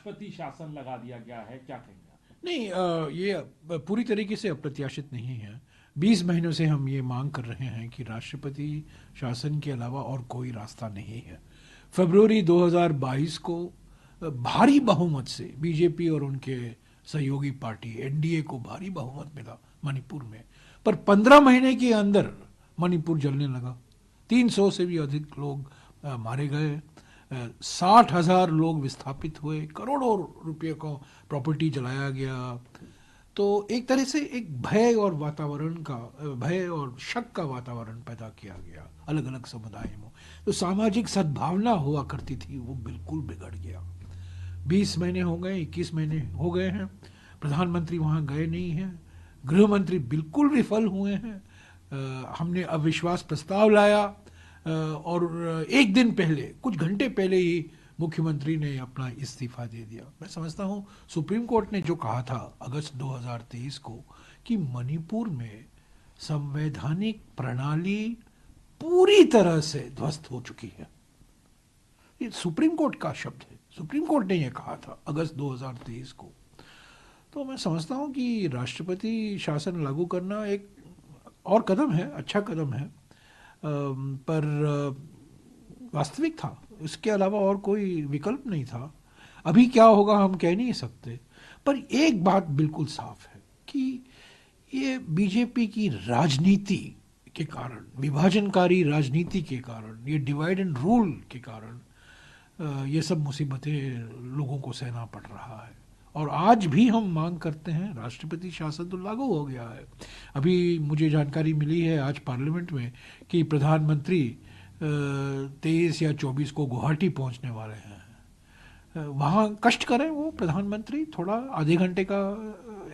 राष्ट्रपति शासन लगा दिया गया है, क्या कहेंगे आप? नहीं, ये पूरी तरीके से अप्रत्याशित नहीं है। 20 महीनों से हम ये मांग कर रहे हैं कि राष्ट्रपति शासन के अलावा और कोई रास्ता नहीं है। फरवरी 2022 को भारी बहुमत से बीजेपी और उनके सहयोगी पार्टी एनडीए को भारी बहुमत मिला मणिपुर में, पर 15 महीने के अंदर मणिपुर जलने लगा। 300 से भी अधिक लोग मारे गए, 60,000 लोग विस्थापित हुए, करोड़ों रुपए को प्रॉपर्टी जलाया गया। तो एक तरह से एक भय और वातावरण का, भय और शक का वातावरण पैदा किया गया अलग अलग समुदायों में। तो सामाजिक सद्भावना हुआ करती थी वो बिल्कुल बिगड़ गया। 20 महीने हो गए, 21 महीने हो गए हैं, प्रधानमंत्री वहाँ गए नहीं हैं, गृह मंत्री बिल्कुल विफल हुए हैं। हमने अविश्वास प्रस्ताव लाया और एक दिन पहले, कुछ घंटे पहले ही मुख्यमंत्री ने अपना इस्तीफा दे दिया। मैं समझता हूँ सुप्रीम कोर्ट ने जो कहा था अगस्त 2023 को कि मणिपुर में संवैधानिक प्रणाली पूरी तरह से ध्वस्त हो चुकी है, ये सुप्रीम कोर्ट का शब्द है, सुप्रीम कोर्ट ने यह कहा था अगस्त 2023 को। तो मैं समझता हूँ कि राष्ट्रपति शासन लागू करना एक और कदम है, अच्छा कदम है, पर वास्तविक था, इसके अलावा और कोई विकल्प नहीं था। अभी क्या होगा हम कह नहीं सकते, पर एक बात बिल्कुल साफ है कि ये बीजेपी की राजनीति के कारण, विभाजनकारी राजनीति के कारण, ये डिवाइड एंड रूल के कारण ये सब मुसीबतें लोगों को सहना पड़ रहा है। और आज भी हम मांग करते हैं, राष्ट्रपति शासन तो लागू हो गया है। अभी मुझे जानकारी मिली है आज पार्लियामेंट में कि प्रधानमंत्री 23 या 24 को गुवाहाटी पहुंचने वाले हैं। वहाँ कष्ट करें वो प्रधानमंत्री, थोड़ा आधे घंटे का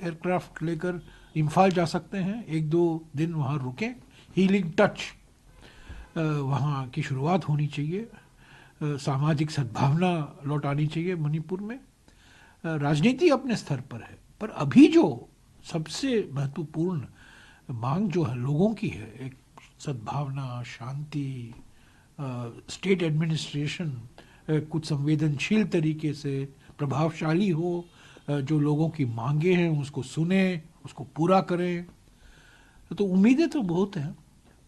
एयरक्राफ्ट लेकर इम्फाल जा सकते हैं, 1-2 दिन वहाँ रुकें, हीलिंग टच वहाँ की शुरुआत होनी चाहिए, सामाजिक सद्भावना लौटानी चाहिए मणिपुर में। राजनीति अपने स्तर पर है, पर अभी जो सबसे महत्वपूर्ण मांग जो है लोगों की है, एक सद्भावना, शांति, स्टेट एडमिनिस्ट्रेशन कुछ संवेदनशील तरीके से प्रभावशाली हो, जो लोगों की मांगे हैं उसको सुने, उसको पूरा करें। तो उम्मीदें तो बहुत हैं,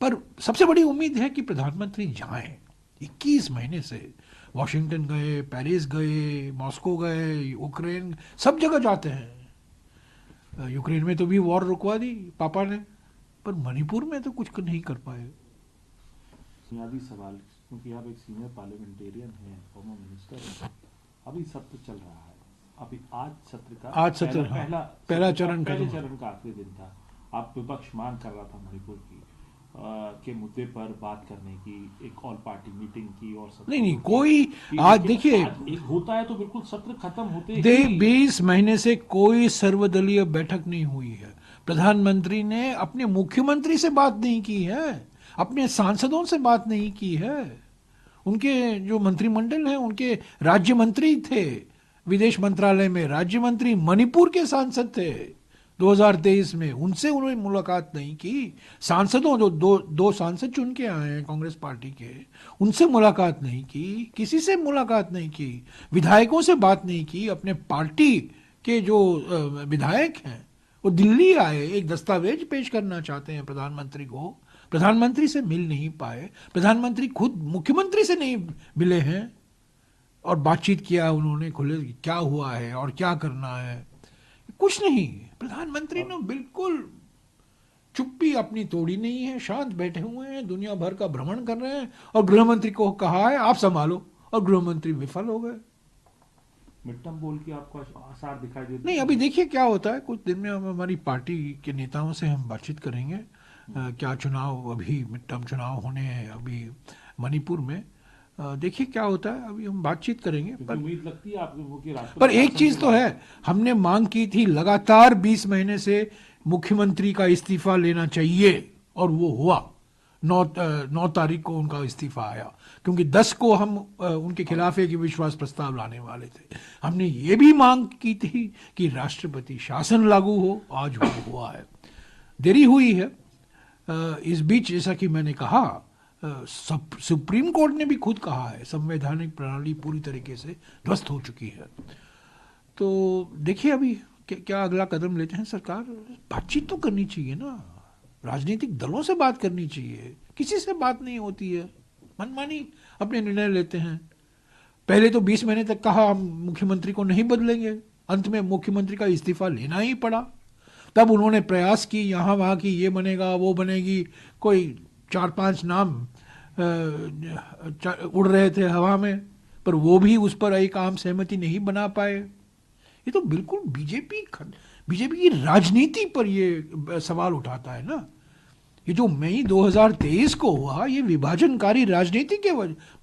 पर सबसे बड़ी उम्मीद है कि प्रधानमंत्री जाएं। 21 महीने से वॉशिंगटन गए, पेरिस गए, मॉस्को गए, यूक्रेन, सब जगह जाते हैं। यूक्रेन में तो भी वॉर रुकवा दी पापा ने, पर मणिपुर में तो कुछ नहीं कर पाए। बुनियादी सवाल, क्योंकि आप एक सीनियर पार्लियामेंटेरियन हैं, फॉर्मर मिनिस्टर हैं, अभी सत्र चल रहा है, अभी आज सत्र का पहला चरण का आखिरी दिन था। आप विपक्ष मांग कर रहा था मणिपुर की के मुद्दे पर बात करने की, एक ऑल पार्टी मीटिंग की, और नहीं कोई आज देखिए होता है तो बिल्कुल सत्र खत्म होते 20 महीने से कोई सर्वदलीय बैठक नहीं हुई है। प्रधानमंत्री ने अपने मुख्यमंत्री से बात नहीं की है, अपने सांसदों से बात नहीं की है। उनके जो मंत्रिमंडल है, उनके राज्य मंत्री थे, विदेश मंत्रालय में राज्य मंत्री मणिपुर के सांसद थे 2023 में, उनसे उन्होंने मुलाकात नहीं की। सांसदों जो दो सांसद चुन के आए हैं कांग्रेस पार्टी के, उनसे मुलाकात नहीं की, किसी से मुलाकात नहीं की, विधायकों से बात नहीं की। अपने पार्टी के जो विधायक हैं वो दिल्ली आए, एक दस्तावेज पेश करना चाहते हैं प्रधानमंत्री को, प्रधानमंत्री से मिल नहीं पाए, प्रधानमंत्री खुद मुख्यमंत्री से नहीं मिले हैं और बातचीत किया उन्होंने खुले, क्या हुआ है और क्या करना है, कुछ नहीं। प्रधानमंत्री ने बिल्कुल चुप्पी अपनी तोड़ी नहीं है, शांत बैठे हुए हैं, दुनिया भर का भ्रमण कर रहे हैं, और गृहमंत्री को कहा है आप संभालो, और गृहमंत्री विफल हो गए। मिड टर्म बोल के आपको आसार दिखाई देते नहीं, अभी देखिए क्या होता है। कुछ दिन में हम हमारी पार्टी के नेताओं से हम बातचीत करेंगे। क्या चुनाव, अभी मिड टर्म चुनाव होने हैं अभी मणिपुर में, देखिए क्या होता है, अभी हम बातचीत करेंगे। पर उम्मीद लगती है आप लोगों की पर एक चीज तो है, हमने मांग की थी लगातार 20 महीने से मुख्यमंत्री का इस्तीफा लेना चाहिए, और वो हुआ। 9 तारीख को उनका इस्तीफा आया, क्योंकि 10 को हम उनके खिलाफ एक विश्वास प्रस्ताव लाने वाले थे। हमने ये भी मांग की थी कि राष्ट्रपति शासन लागू हो, आज वो हुआ है। देरी हुई है। इस बीच जैसा कि मैंने कहा, सुप्रीम कोर्ट ने भी खुद कहा है संवैधानिक प्रणाली पूरी तरीके से ध्वस्त हो चुकी है। तो देखिए अभी क्या अगला कदम लेते हैं सरकार। बातचीत तो करनी चाहिए ना, राजनीतिक दलों से बात करनी चाहिए, किसी से बात नहीं होती है, मनमानी अपने निर्णय लेते हैं। पहले तो 20 महीने तक कहा हम मुख्यमंत्री को नहीं बदलेंगे, अंत में मुख्यमंत्री का इस्तीफा लेना ही पड़ा। तब उन्होंने प्रयास की, यहाँ वहाँ की, ये बनेगा वो बनेगी, कोई 4-5 नाम उड़ रहे थे हवा में, पर वो भी उस पर एक आम सहमति नहीं बना पाए। ये तो बिल्कुल बीजेपी की राजनीति पर ये सवाल उठाता है ना। ये जो मई 2023 को हुआ, ये विभाजनकारी राजनीति के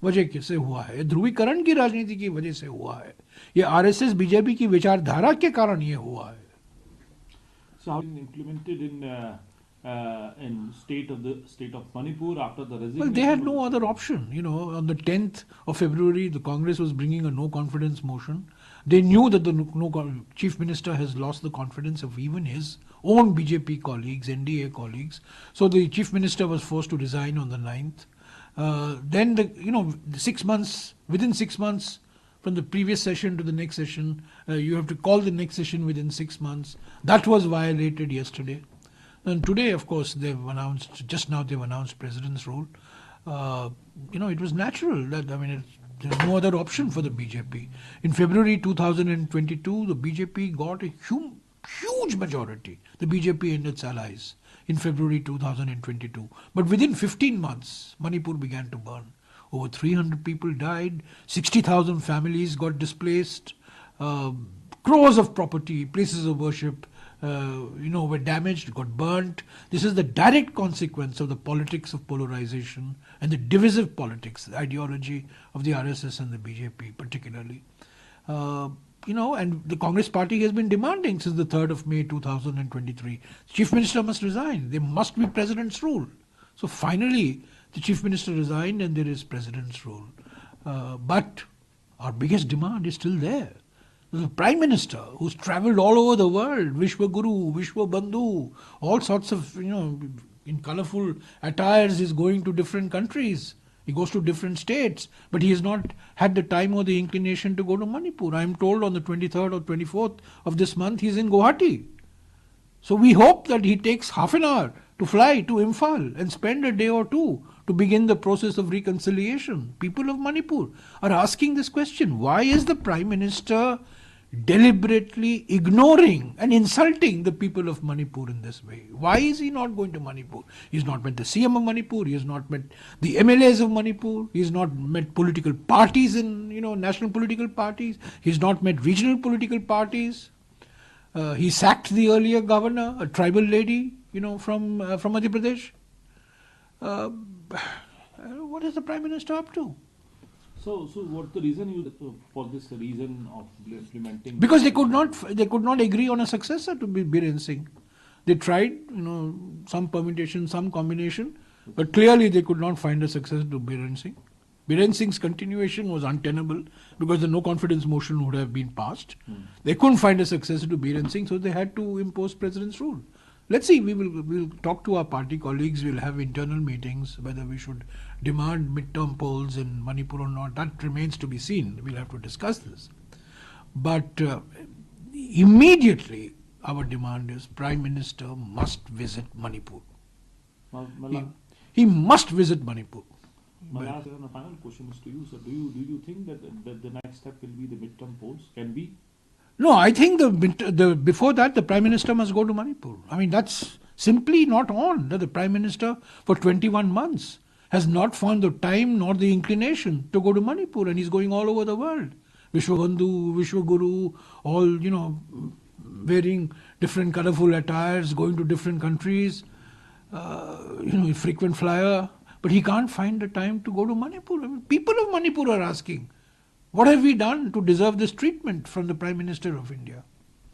वजह से हुआ है, ध्रुवीकरण की राजनीति की वजह से हुआ है, ये आरएसएस बीजेपी की विचारधारा के कारण ये हुआ है। So how implemented in state of Manipur after the resignation? Well, they had no other option. You know, on the 10th of February, the Congress was bringing a no confidence motion. They knew that the chief minister has lost the confidence of even his own BJP colleagues, NDA colleagues. So the chief minister was forced to resign on the 9th. Then within 6 months, from the previous session to the next session, you have to call the next session within 6 months. That was violated yesterday. And today, of course, they've announced president's rule. It was natural that, there's no other option for the BJP. In February 2022, the BJP got a huge majority, the BJP and its allies, in February 2022. But within 15 months, Manipur began to burn. Over 300 people died, 60,000 families got displaced, crores of property, places of worship, were damaged, got burnt. This is the direct consequence of the politics of polarization and the divisive politics, the ideology of the RSS and the BJP particularly. And the Congress party has been demanding since the 3rd of May 2023. Chief Minister must resign. There must be President's rule. So finally, the Chief Minister resigned and there is President's rule. But our biggest demand is still there. The Prime Minister, who's travelled all over the world, Vishwa Guru, Vishwa Bandhu, all sorts of, in colourful attires, is going to different countries. He goes to different states, but he has not had the time or the inclination to go to Manipur. I am told on the 23rd or 24th of this month he's in Guwahati. So we hope that he takes half an hour to fly to Imphal and spend a day or two to begin the process of reconciliation. People of Manipur are asking this question. Why is the Prime Minister deliberately ignoring and insulting the people of Manipur in this way? Why is he not going to Manipur? He's not met the CM of Manipur, he has not met the MLAs of Manipur, he has not met political parties in, national political parties, he's not met regional political parties. He sacked the earlier governor, a tribal lady, from Madhya Pradesh. What is the Prime Minister up to? So what's the reason for this reason of implementing? Because they could not agree on a successor to Biren Singh. They tried, some permutation, some combination, but clearly they could not find a successor to Biren Singh. Biren Singh's continuation was untenable because the no confidence motion would have been passed. They couldn't find a successor to Biren Singh, so they had to impose President's rule. Let's see, we'll talk to our party colleagues, we'll have internal meetings, whether we should demand midterm polls in Manipur or not, that remains to be seen. We'll have to discuss this. But immediately our demand is Prime Minister must visit Manipur. He must visit Manipur. My final question is to you, sir. Do you think that the next step will be the midterm polls? Can we? No, I think before that the Prime Minister must go to Manipur. That's simply not on. The Prime Minister for 21 months has not found the time nor the inclination to go to Manipur, and he's going all over the world. Vishwa Bandhu, Vishwa Guru, all, wearing different colourful attires, going to different countries, frequent flyer. But he can't find the time to go to Manipur. People of Manipur are asking, what have we done to deserve this treatment from the Prime Minister of India?